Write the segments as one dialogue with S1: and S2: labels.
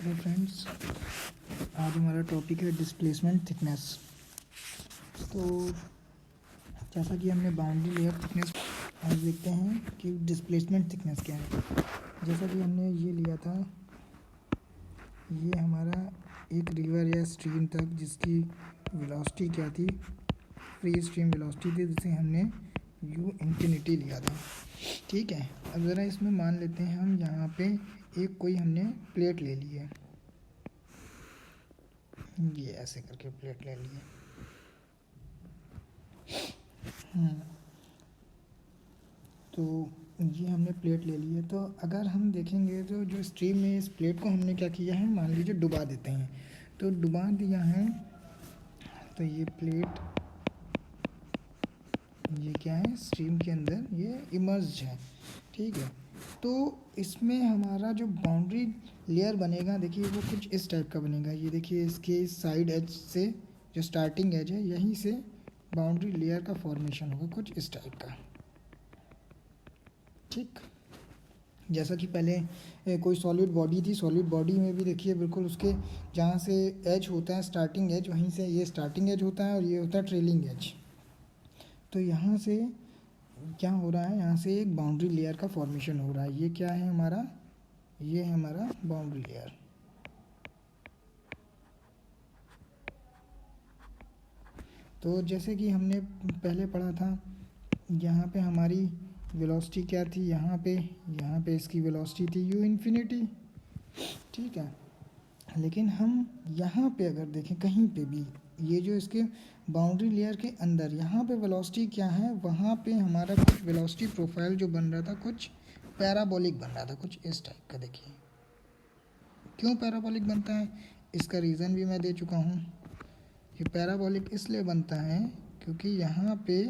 S1: Hello friends, आज हमारा topic है डिस्प्लेसमेंट थिकनेस। तो जैसा कि हमने बाउंड्री लेयर थिकनेस, आज देखते हैं कि डिस्प्लेसमेंट थिकनेस क्या है। जैसा कि हमने ये लिया था, ये हमारा एक रिवर या स्ट्रीम तक जिसकी वेलोसिटी क्या थी, फ्री स्ट्रीम वेलोसिटी थी, जिसे हमने u इंफिनिटी लिया था। ठीक है, अब ज़रा इसमें मान लेते हैं हम यहाँ पे एक कोई हमने प्लेट ले ली है, ये ऐसे करके प्लेट ले ली है। तो ये हमने प्लेट ले ली है। तो अगर हम देखेंगे तो जो स्ट्रीम में इस प्लेट को हमने क्या किया है, मान लीजिए डुबा देते हैं। तो डुबा दिया है तो ये प्लेट, ये क्या है, स्ट्रीम के अंदर ये इमर्ज्ड है। ठीक है, तो इसमें हमारा जो बाउंड्री लेयर बनेगा, देखिए वो कुछ इस टाइप का बनेगा। ये देखिए इसके साइड एज से जो स्टार्टिंग एज है, यहीं से बाउंड्री लेयर का फॉर्मेशन होगा कुछ इस टाइप का। ठीक, जैसा कि पहले कोई सॉलिड बॉडी थी, सॉलिड बॉडी में भी देखिए बिल्कुल उसके जहाँ से एज होता है, स्टार्टिंग एज, वहीं से ये स्टार्टिंग एज होता है और ये होता है ट्रेलिंग एज। तो यहाँ से क्या हो रहा है, यहाँ से एक बाउंड्री लेयर का फॉर्मेशन हो रहा है। ये क्या है हमारा, ये है हमारा बाउंड्री लेयर। तो जैसे कि हमने पहले पढ़ा था, यहाँ पे हमारी वेलोसिटी क्या थी, यहाँ पे इसकी वेलोसिटी थी u इन्फिनिटी। ठीक है, लेकिन हम यहाँ पे अगर देखें कहीं पे भी, ये जो इसके बाउंड्री लेयर के अंदर यहाँ पे वेलोसिटी क्या है, वहाँ पे हमारा कुछ वेलोसिटी प्रोफाइल जो बन रहा था, कुछ पैराबोलिक बन रहा था, कुछ इस टाइप का। देखिए क्यों पैराबोलिक बनता है, इसका रीज़न भी मैं दे चुका हूँ। ये पैराबोलिक इसलिए बनता है क्योंकि यहाँ पे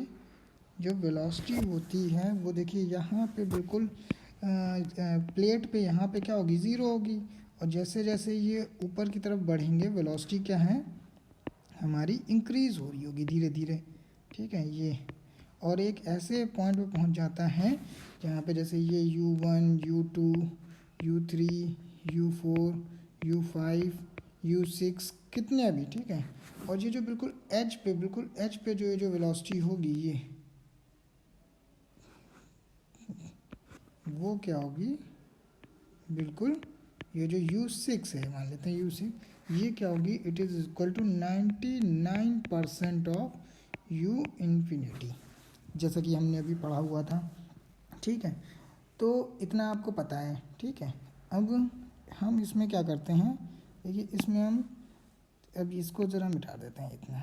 S1: जो वेलोसिटी होती है वो देखिए यहाँ पे बिल्कुल प्लेट पे यहाँ पे क्या होगी, ज़ीरो होगी। और जैसे जैसे ये ऊपर की तरफ बढ़ेंगे, वेलोसिटी क्या है हमारी इंक्रीज़ हो रही होगी धीरे धीरे। ठीक है, ये और एक ऐसे पॉइंट पे पहुँच जाता है जहाँ पे जैसे ये u1, u2, u3, u4, u5, u6 कितने भी। ठीक है, और ये जो बिल्कुल एज पे जो वेलोसिटी होगी, ये वो क्या होगी, बिल्कुल ये जो u6 है, मान लेते हैं u6, ये क्या होगी, it is equal to 99% of u infinity, जैसा कि हमने अभी पढ़ा हुआ था। ठीक है, तो इतना आपको पता है। ठीक है, अब हम इसमें क्या करते हैं, देखिए इसमें हम अब इसको ज़रा मिटा देते हैं, इतना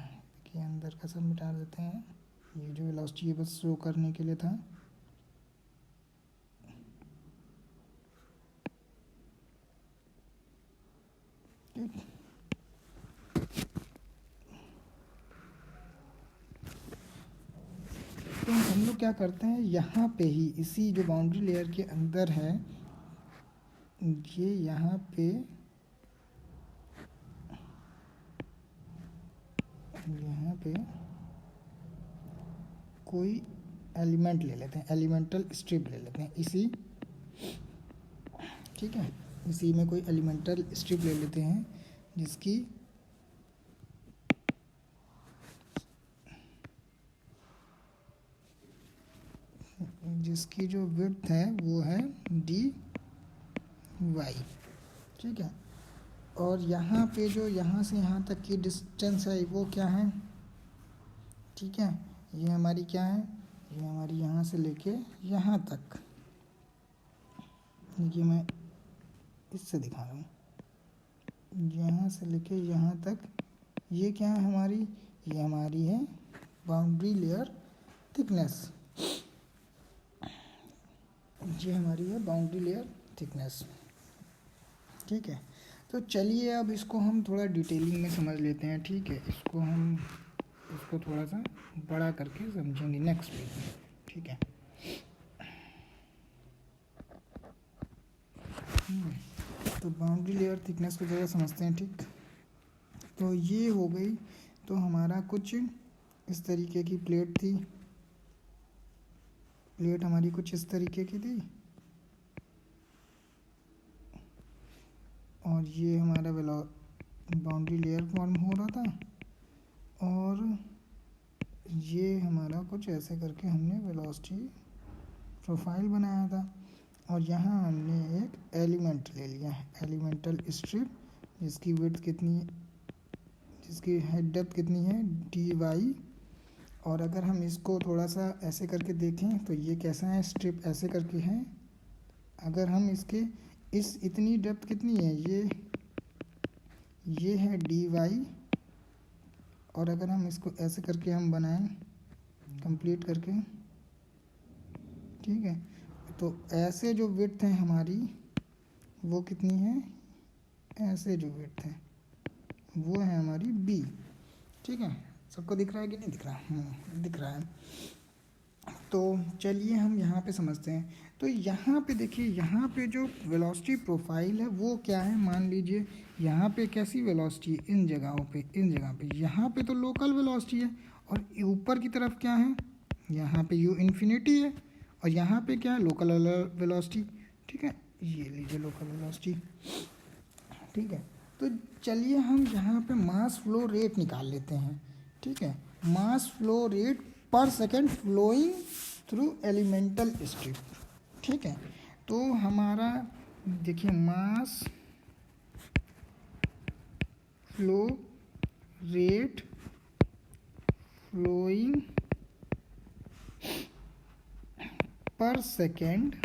S1: कि अंदर का सब मिटा देते हैं। ये जो वेलोसिटी है बस शो करने के लिए था। तो हम लोग क्या करते हैं, यहाँ पे ही इसी जो बाउंड्री लेयर के अंदर है, ये यहाँ पे कोई एलिमेंट ले लेते हैं, एलिमेंटल स्ट्रिप ले लेते हैं इसी। ठीक है, इसी में कोई एलिमेंटल स्ट्रिप ले लेते हैं जिसकी जो विड्थ है वो है dy। ठीक है, और यहाँ पे जो यहाँ से यहाँ तक की डिस्टेंस है वो क्या है, ठीक है, ये हमारी क्या है, ये हमारी यहाँ से लेके यहाँ तक, ये मैं इससे दिखा रहा हूँ, यहाँ से लेके यहाँ तक, ये क्या है हमारी, ये हमारी है बाउंड्री लेयर थिकनेस। ये हमारी है बाउंड्री लेयर थिकनेस। ठीक है, तो चलिए अब इसको हम थोड़ा डिटेलिंग में समझ लेते हैं। ठीक है, इसको थोड़ा सा बड़ा करके समझेंगे नेक्स्ट पेज में। ठीक है, तो बाउंड्री लेयर थिकनेस को ज़रा समझते हैं। ठीक, तो ये हो गई, तो हमारा कुछ इस तरीके की प्लेट थी, प्लेट हमारी कुछ इस तरीके की थी, और और ये हमारा बाउंड्री लेयर फॉर्म हो रहा था, और ये हमारा कुछ ऐसे करके हमने वेलोसिटी प्रोफाइल बनाया था। और यहाँ हमने एक एलिमेंट ले लिया है, एलिमेंटल स्ट्रिप, जिसकी विड्थ कितनी, जिसकी हेड डेप्थ कितनी है, dy। और अगर हम इसको थोड़ा सा ऐसे करके देखें तो ये कैसा है, स्ट्रिप ऐसे करके है। अगर हम इसके इस इतनी डेप्थ कितनी है, ये है dy। और अगर हम इसको ऐसे करके हम बनाएं कंप्लीट करके, ठीक है, तो ऐसे जो विड्थ है हमारी वो कितनी है, ऐसे जो विड्थ है वो है हमारी b। ठीक है, सबको दिख रहा है कि नहीं दिख रहा? दिख रहा है। तो चलिए हम यहाँ पे समझते हैं। तो यहाँ पे देखिए, यहाँ पे जो वेलोसिटी प्रोफाइल है वो क्या है, मान लीजिए यहाँ पे कैसी वेलोसिटी है, इन जगहों पे, इन जगह पे, यहाँ पे तो लोकल वेलोसिटी है, और ऊपर की तरफ क्या है, यहाँ पे u इन्फिनिटी है, और यहाँ पे क्या है, लोकल वेलोसिटी। ठीक है, ये लीजिए लोकल वेलोसिटी। ठीक है, तो चलिए हम यहाँ पे मास फ्लो रेट निकाल लेते हैं। ठीक है, mass flow rate per second flowing through elemental strip. ठीक है, तो हमारा देखिए mass flow rate flowing per second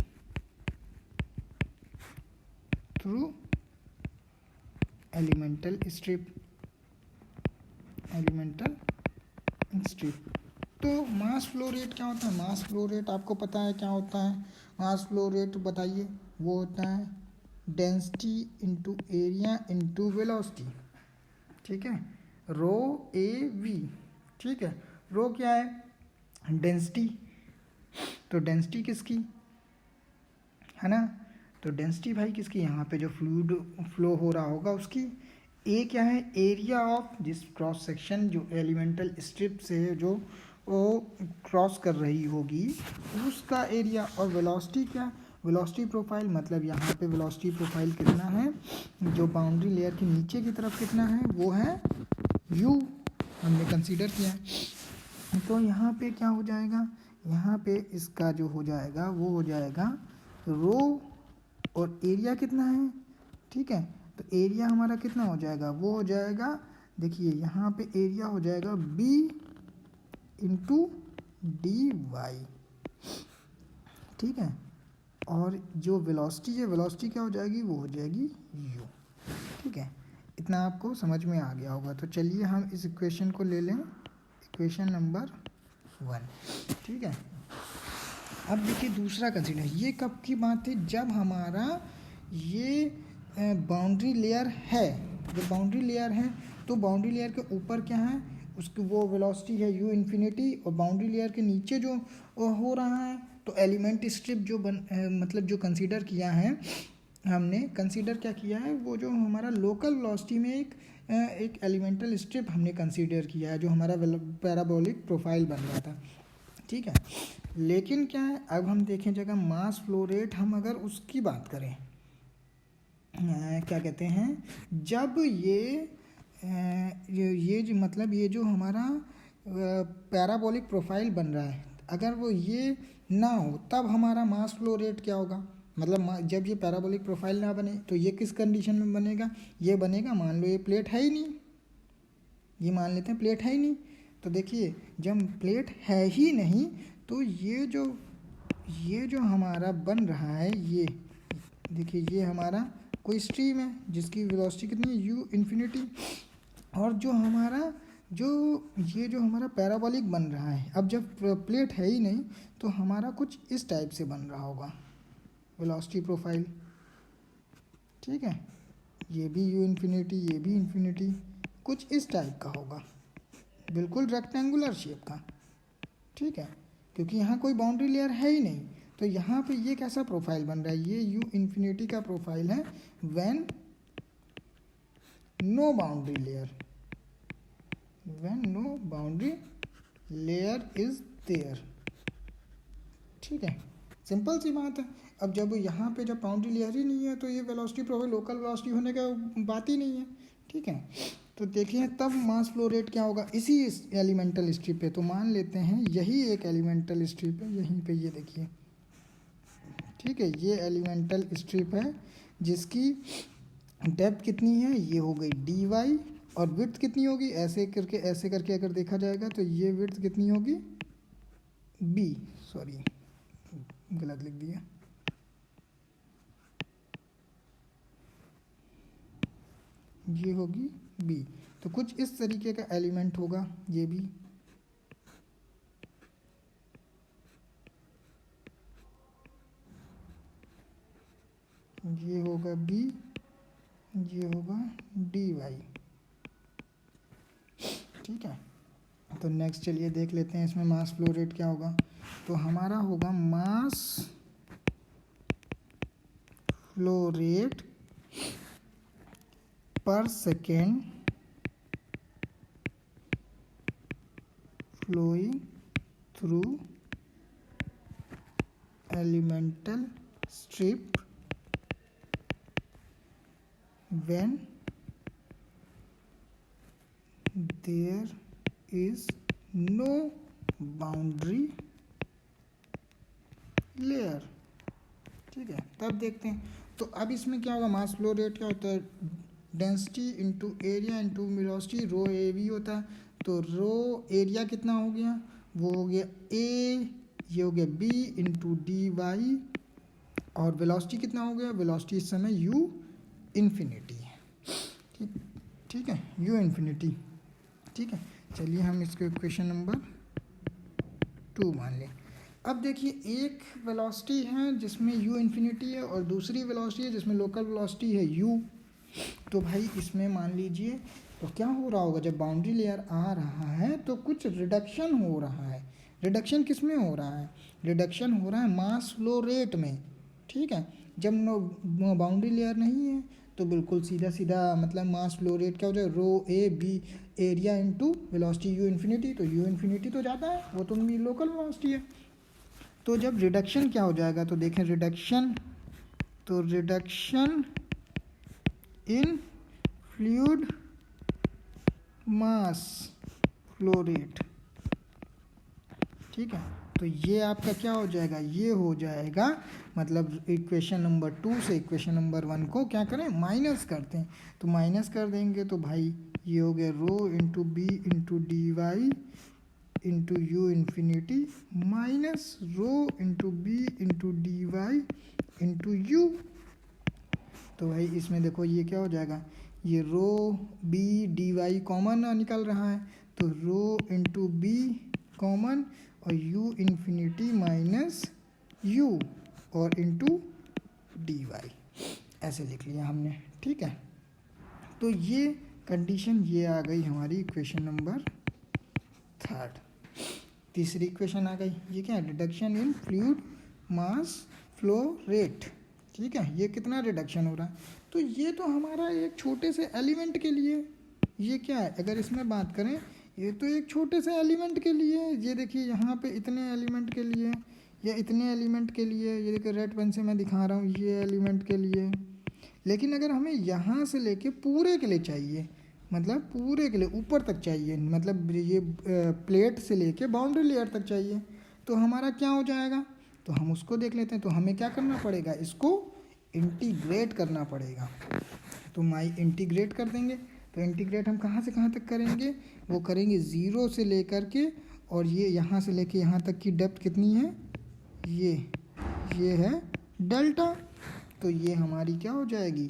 S1: through elemental strip, elemental strip. तो मास फ्लो रेट क्या होता है, मास फ्लो रेट आपको पता है क्या होता है, मास फ्लो रेट बताइए, वो होता है density into area into velocity. ठीक है, रो ए वी। ठीक है, रो क्या है, डेंसिटी, तो डेंसिटी किसकी है ना, तो डेंसिटी भाई किसकी, यहाँ पे जो फ्लूइड फ्लो हो रहा होगा उसकी। ए क्या है, area of this cross section, जो एलिमेंटल स्ट्रिप से जो वो क्रॉस कर रही होगी उसका एरिया। और वेलोसिटी क्या, वेलोसिटी प्रोफाइल, मतलब यहाँ पे वेलोसिटी प्रोफाइल कितना है, जो बाउंड्री लेयर के नीचे की तरफ कितना है, वो है u, हमने कंसीडर किया है। तो यहाँ पे क्या हो जाएगा, यहाँ पे इसका जो हो जाएगा वो हो जाएगा रो, और एरिया कितना है। ठीक है, तो एरिया हमारा कितना हो जाएगा, वो हो जाएगा, देखिए यहाँ पे एरिया हो जाएगा b इंटू dy। ठीक है, और जो वेलोसिटी है, वेलोसिटी क्या हो जाएगी, वो हो जाएगी u। ठीक है, इतना आपको समझ में आ गया होगा। तो चलिए हम इस इक्वेशन को ले लें, इक्वेशन नंबर 1। ठीक है, अब देखिए दूसरा कंसीडर, ये कब की बात है, जब हमारा ये बाउंड्री लेयर है, जब बाउंड्री लेयर है तो बाउंड्री लेयर के ऊपर क्या है, उसकी वो वेलोसिटी है u इन्फिनिटी, और बाउंड्री लेयर के नीचे जो हो रहा है, तो एलिमेंट स्ट्रिप जो मतलब जो कंसीडर किया है हमने, कंसीडर क्या किया है, वो जो हमारा लोकल वेलोसिटी में एक एलिमेंटल स्ट्रिप हमने कंसीडर किया है, जो हमारा पैराबोलिक प्रोफाइल बन रहा था। ठीक है, लेकिन क्या है, अब हम देखें जगह मास फ्लो रेट, हम अगर उसकी बात करें, क्या कहते हैं, जब ये जो मतलब ये जो हमारा पैराबोलिक प्रोफाइल बन रहा है, अगर वो ये ना हो तब हमारा मास फ्लो रेट क्या होगा, मतलब जब ये पैराबोलिक प्रोफाइल ना बने तो ये किस कंडीशन में बनेगा, ये बनेगा, मान लो ये प्लेट है ही नहीं, ये मान लेते हैं प्लेट है ही नहीं। तो देखिए जब प्लेट है ही नहीं तो ये जो हमारा बन रहा है, ये देखिए ये हमारा कोई स्ट्रीम है जिसकी वेलोसिटी कितनी है, u इन्फिनिटी। और जो हमारा पैराबोलिक बन रहा है, अब जब प्लेट है ही नहीं तो हमारा कुछ इस टाइप से बन रहा होगा वेलोसिटी प्रोफाइल। ठीक है, ये भी u इन्फिनिटी, ये भी इन्फिनिटी, कुछ इस टाइप का होगा, बिल्कुल रेक्टेंगुलर शेप का। ठीक है, क्योंकि यहाँ कोई बाउंड्री लेयर है ही नहीं, तो यहाँ पे ये कैसा प्रोफाइल बन रहा है, ये u इन्फिनिटी का प्रोफाइल है when no boundary layer, when no boundary layer is there. ठीक है, सिंपल सी बात है। अब जब यहाँ पे जब बाउंड्री लेयर ही नहीं है तो ये वेलोसिटी प्रोफाइल लोकल वेलोसिटी होने का बात ही नहीं है, ठीक है। तो देखिए तब मास फ्लो रेट क्या होगा इसी एलिमेंटल स्ट्रिप पे। तो मान लेते हैं यही एक एलिमेंटल स्ट्रिप है, यहीं पे ये देखिए, ठीक है, ये एलिमेंटल स्ट्रिप है जिसकी डेप्थ कितनी है, ये हो गई dy, और विड्थ कितनी होगी, ऐसे करके अगर देखा जाएगा तो ये विड्थ कितनी होगी b, सॉरी गलत लिख दिया, ये होगी b। तो कुछ इस तरीके का एलिमेंट होगा ये भी, ये होगा b, ये होगा dy, ठीक है। तो नेक्स्ट चलिए देख लेते हैं इसमें मास फ्लो रेट क्या होगा। तो हमारा होगा mass flow rate per second flowing through elemental strip when there is no boundary layer, ठीक है। तब देखते हैं तो अब इसमें क्या होगा, मास फ्लो रेट क्या होता है, density into area into velocity, rho A V होता है। तो रो एरिया कितना हो गया, वो हो गया ए, ये हो गया बी इंटू डी वाई, और वेलोसिटी कितना हो गया, वेलोसिटी इस समय यू इन्फिनिटी है, ठीक है, यू इन्फिनिटी, ठीक है। चलिए हम इसको इक्वेशन नंबर 2 मान लें। अब देखिए एक वेलोसिटी है जिसमें यू इन्फिनिटी है और दूसरी वेलोसिटी है जिसमें लोकल वेलोसिटी है यू। तो भाई इसमें मान लीजिए तो क्या हो रहा होगा, जब बाउंड्री लेयर आ रहा है तो कुछ रिडक्शन हो रहा है। रिडक्शन किस में हो रहा है, रिडक्शन हो रहा है मास फ्लो रेट में, ठीक है। जब बाउंड्री लेयर नहीं है तो बिल्कुल सीधा सीधा मतलब मास फ्लो रेट क्या हो जाएगा, rho a b area into velocity u infinity. तो यू इन्फिनिटी तो जाता है, वो तो लोकल वेलोसिटी है। तो जब रिडक्शन क्या हो जाएगा, तो देखें रिडक्शन, तो reduction in fluid mass flow rate, ठीक है। तो ये आपका क्या हो जाएगा, ये हो जाएगा मतलब इक्वेशन नंबर 2 से इक्वेशन नंबर 1 को क्या करें, माइनस करते हैं। तो माइनस कर देंगे तो भाई ये हो गया rho into b into d y into u infinity minus rho into b into d y into u. तो भाई इसमें देखो ये क्या हो जाएगा, ये rho b d y common निकल रहा है, तो रो इंटू बी कॉमन और u इन्फिनिटी माइनस u और इंटू डी वाई, ऐसे लिख लिया हमने, ठीक है। तो ये कंडीशन ये आ गई हमारी इक्वेशन नंबर 3। तीसरी इक्वेशन आ गई, ये क्या है, reduction in fluid mass flow rate, ठीक है। ये कितना रिडक्शन हो रहा है, तो ये तो हमारा एक छोटे से एलिमेंट के लिए, ये क्या है, अगर इसमें बात करें ये तो एक छोटे से एलिमेंट के लिए, ये देखिए यहाँ पे इतने एलिमेंट के लिए या इतने एलिमेंट के लिए, ये देखिए रेड पेन से मैं दिखा रहा हूँ ये एलिमेंट के लिए। लेकिन अगर हमें यहाँ से लेके पूरे के लिए चाहिए, मतलब पूरे के लिए ऊपर तक चाहिए, मतलब ये प्लेट से लेके बाउंड्री लेयर तक चाहिए, तो हमारा क्या हो जाएगा, तो हम उसको देख लेते हैं। तो हमें क्या करना पड़ेगा, इसको इंटीग्रेट करना पड़ेगा। तो माई इंटीग्रेट कर देंगे, तो इंटीग्रेट हम कहाँ से कहाँ तक करेंगे, वो करेंगे 0 से लेकर के, और ये यहाँ से लेके यहाँ तक की डेप्थ कितनी है, ये है डेल्टा। तो ये हमारी क्या हो जाएगी,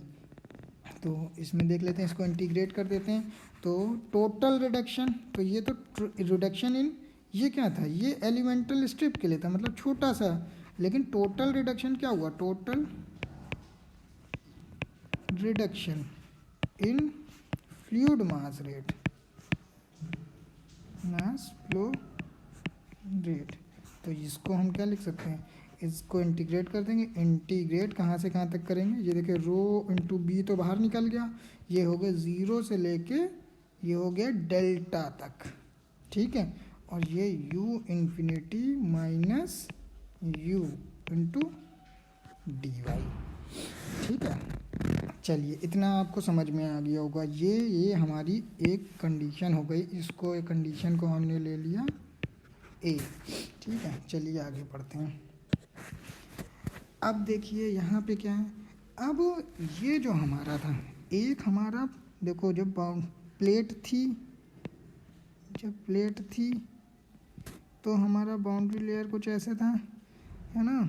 S1: तो इसमें देख लेते हैं, इसको इंटीग्रेट कर देते हैं। तो टोटल रिडक्शन, तो ये तो रिडक्शन इन, ये क्या था, ये एलिमेंटल स्ट्रिप के लिए था, मतलब छोटा सा, लेकिन टोटल रिडक्शन क्या हुआ, total reduction in fluid mass rate, mass flow rate. तो इसको हम क्या लिख सकते हैं, इसको इंटीग्रेट कर देंगे। इंटीग्रेट कहाँ से कहाँ तक करेंगे, ये देखिए रो इंटू बी तो बाहर निकल गया, ये हो गया 0 से लेके ये हो गया डेल्टा तक, ठीक है। और ये u infinity minus u into d y. ठीक है, चलिए इतना आपको समझ में आ गया होगा। ये हमारी एक कंडीशन हो गई, इसको एक कंडीशन को हमने ले लिया ए। ठीक है, चलिए आगे बढ़ते हैं। अब देखिए यहाँ पे क्या है, अब ये जो हमारा था, एक हमारा देखो जब प्लेट थी तो हमारा बाउंड्री लेयर कुछ ऐसे था, है ना,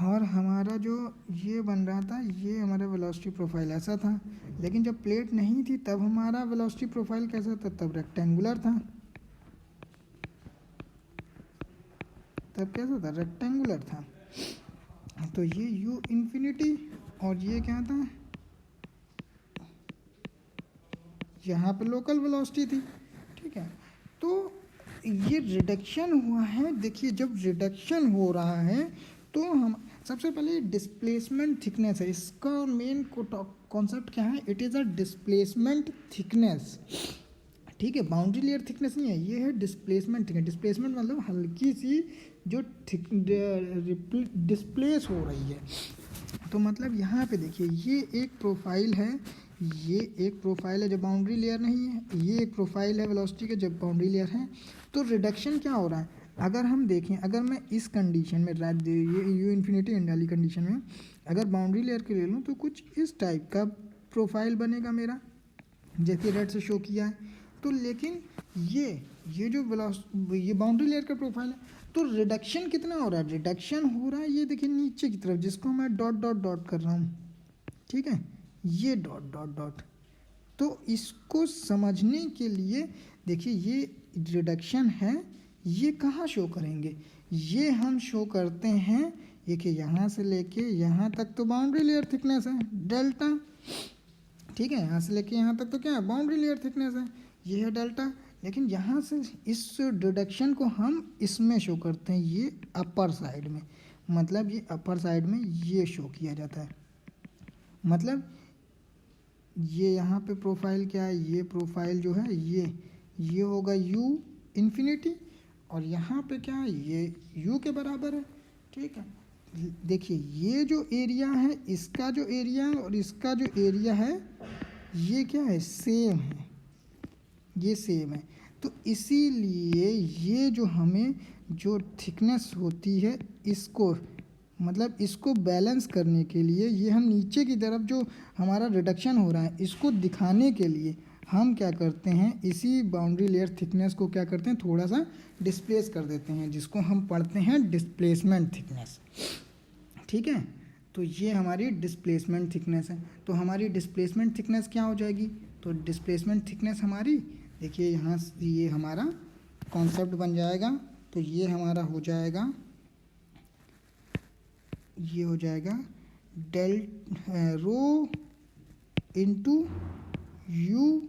S1: और हमारा जो ये बन रहा था, ये हमारा वेलोसिटी प्रोफाइल ऐसा था। लेकिन जब प्लेट नहीं थी तब हमारा वेलोसिटी प्रोफाइल कैसा था, तब रेक्टेंगुलर था। तब कैसा था, रेक्टेंगुलर था। तो ये u इन्फिनिटी और ये क्या था, यहाँ पे लोकल वेलोसिटी थी। ठीक है, तो ये रिडक्शन हुआ है। देखिए जब रिडक्शन हो रहा है तो हम सबसे पहले डिस्प्लेसमेंट थिकनेस है, इसका मेन कॉन्सेप्ट क्या है, it is a displacement thickness. ठीक है, बाउंड्री लेयर थिकनेस नहीं है, ये है डिस्प्लेसमेंट थिकनेस। डिस्प्लेसमेंट मतलब हल्की सी जो डिस्प्लेस हो रही है। तो मतलब यहाँ पे देखिए ये एक प्रोफाइल है, ये एक प्रोफाइल है जब बाउंड्री लेयर नहीं है, ये एक प्रोफाइल है वेलोसिटी के जब बाउंड्री लेयर है। तो रिडक्शन क्या हो रहा है, अगर हम देखें, अगर मैं इस कंडीशन में ये यू इन्फिनिटी एंड वाली कंडीशन में अगर बाउंड्री लेयर के ले लूँ तो कुछ इस टाइप का प्रोफाइल बनेगा मेरा, जैसे रेड से शो किया है। तो लेकिन ये जो ये बाउंड्री लेयर का प्रोफाइल है, तो रिडक्शन कितना हो रहा है, रिडक्शन हो रहा है ये देखिए नीचे की तरफ, जिसको मैं डॉट डॉट डॉट कर रहा हूँ। ठीक है, ये डॉट डॉट डॉट। तो इसको समझने के लिए देखिए ये रिडक्शन है, ये कहाँ शो करेंगे, ये हम शो करते हैं देखिए यहाँ से लेके यहाँ तक तो बाउंड्री लेयर थिकनेस है डेल्टा। ठीक है, यहाँ से लेके यहाँ तक तो क्या है, बाउंड्री लेयर थिकनेस है, ये है डेल्टा। लेकिन यहाँ से इस डिडक्शन को हम इसमें शो करते हैं, ये अपर साइड में, मतलब ये अपर साइड में ये शो किया जाता है। मतलब ये यहाँ पे प्रोफाइल क्या है, ये प्रोफाइल जो है ये होगा u इन्फिनिटी, और यहाँ पे क्या है, ये u के बराबर है। ठीक है, देखिए ये जो एरिया है, इसका जो एरिया है और इसका जो एरिया है, ये क्या है, सेम है, ये सेम है। तो इसीलिए ये जो हमें जो थिकनेस होती है, इसको मतलब इसको बैलेंस करने के लिए, ये हम नीचे की तरफ जो हमारा रिडक्शन हो रहा है इसको दिखाने के लिए हम क्या करते हैं, इसी बाउंड्री लेयर थिकनेस को क्या करते हैं, थोड़ा सा डिस्प्लेस कर देते हैं, जिसको हम पढ़ते हैं डिस्प्लेसमेंट थिकनेस। ठीक है, तो ये हमारी डिस्प्लेसमेंट थिकनेस है। तो हमारी डिस्प्लेसमेंट थिकनेस क्या हो जाएगी, तो डिस्प्लेसमेंट थिकनेस हमारी देखिए यहाँ ये हमारा कॉन्सेप्ट बन जाएगा। तो ये हमारा हो जाएगा, ये हो जाएगा rho into u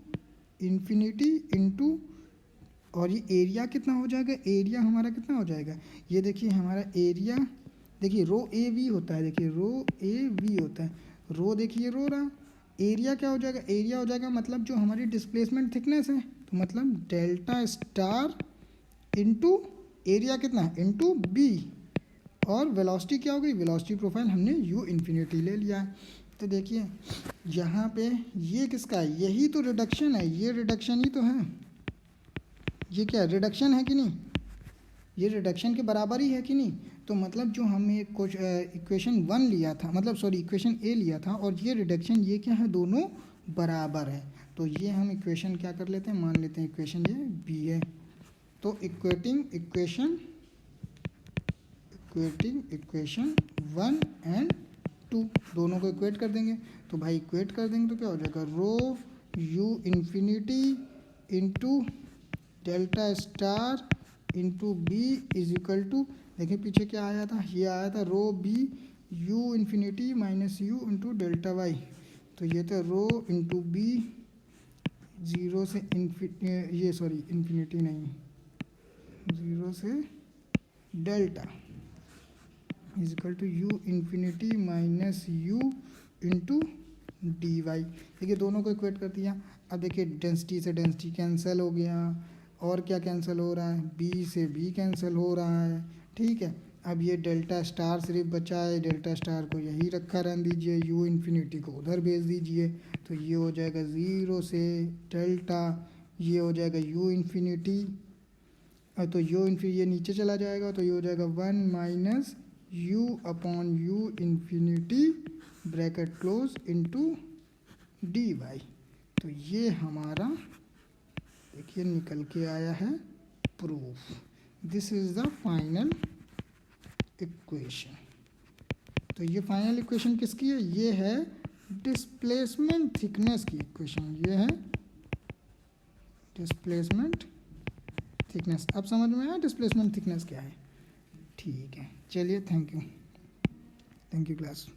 S1: infinity into, और ये एरिया कितना हो जाएगा, एरिया हमारा कितना हो जाएगा, ये देखिए हमारा एरिया देखिए रो ए वी होता है, देखिए रो ए वी होता है, रो देखिए रो रहा, एरिया क्या हो जाएगा, एरिया हो जाएगा मतलब जो हमारी डिस्प्लेसमेंट थिकनेस है, तो मतलब डेल्टा स्टार इंटू एरिया कितना है इंटू बी, और वेलोसिटी क्या हो गई, वेलोसिटी प्रोफाइल हमने यू इन्फिनिटी ले लिया है। तो देखिए यहाँ पे ये किसका है, यही तो रिडक्शन है, ये रिडक्शन ही तो है, ये क्या रिडक्शन है कि नहीं, ये रिडक्शन के बराबर ही है कि नहीं। तो मतलब जो हमने कुछ इक्वेशन 1 लिया था, मतलब सॉरी इक्वेशन ए लिया था, और ये रिडक्शन ये क्या है, दोनों बराबर है। तो ये हम इक्वेशन क्या कर लेते हैं, मान लेते हैं इक्वेशन ये बी है। तो इक्वेटिंग इक्वेशन 1 एंड 2 दोनों को इक्वेट कर देंगे। तो भाई इक्वेट कर देंगे तो क्या हो जाएगा, rho u infinity into delta star into b is equal to, देखिए पीछे क्या आया था, ये आया था rho b u infinity minus u into delta y. तो ये था रो इंटू बी 0 से इन्फिनिटी नहीं, 0 से delta is equal to u infinity minus u into d y. देखिए दोनों को इक्वेट कर दिया। अब देखिए डेंसिटी से डेंसिटी कैंसिल हो गया, और क्या कैंसिल हो रहा है, बी से बी कैंसिल हो रहा है। ठीक है, अब ये डेल्टा स्टार सिर्फ बचा है, डेल्टा स्टार को यही रखा रहने दीजिए, यू इन्फिनिटी को उधर भेज दीजिए, तो ये हो जाएगा 0 से डेल्टा, ये हो जाएगा यू इन्फिनिटी, तो यू इन्फिनिटी ये नीचे चला जाएगा, तो ये हो जाएगा 1 minus u upon u infinity bracket close into d y. तो ये हमारा देखिए निकल के आया है proof. This is the final equation. तो ये फाइनल इक्वेशन किसकी है? ये है डिस्प्लेसमेंट थिकनेस की इक्वेशन। ये है डिस्प्लेसमेंट थिकनेस। अब समझ में आया डिस्प्लेसमेंट थिकनेस क्या है? ठीक है, चलिए, थैंक यू क्लास।